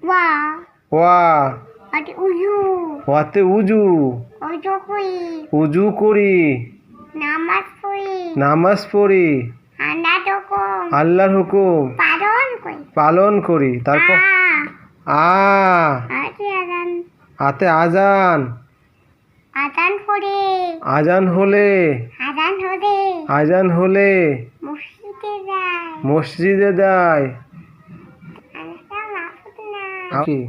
ওয়া ওয়া আতে উজু ওয়াতে উজু ওজু করি উজু করি নামাজ পড়ি নামাজ পড়ি আল্লাহর হুকুম পালন পালন করি করি তারপর আ আতে আজান আতে আজান আজান পড়ে আজান হলে আজান হলে আজান হলে মসজিদে যায় মসজিদে যায় আল্লাহ মাহফুজ না কি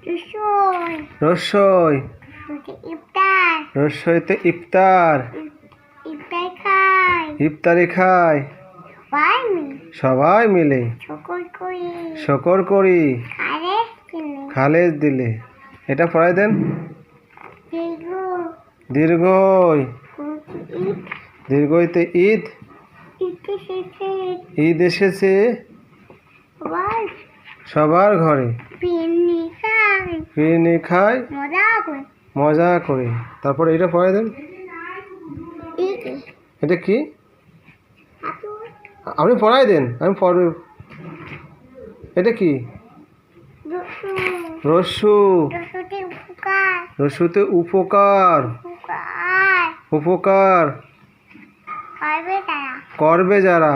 রসুল রসই ইফতার রসইতে ইফতার ইফতার খায় ইফতারি খায় সবাই মিলে শুকর করি খালেজ দিলে এটা পড়াই দেন দীর্ঘই দীর্ঘইতে ঈদ ঈদ এসেছে সবার ঘরে ফিরনি খায় মজা করে তারপর এটা পড়াই দেন এটা কি আপনি পড়াই দেন আমি পড়ব এটা কি রস্যু রস্যুতে উপকার উপকার করবে যারা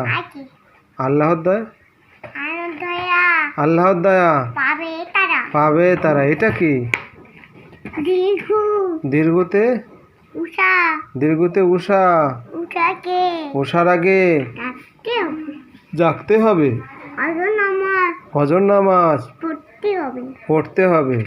আল্লাহর দয়া আল্লাহর দয়া পাবে তারা এটা কি দীর্ঘতে দীর্ঘতে উষা উষার আগে জাগতে হবে ফজর নামাজ পড়তে হবে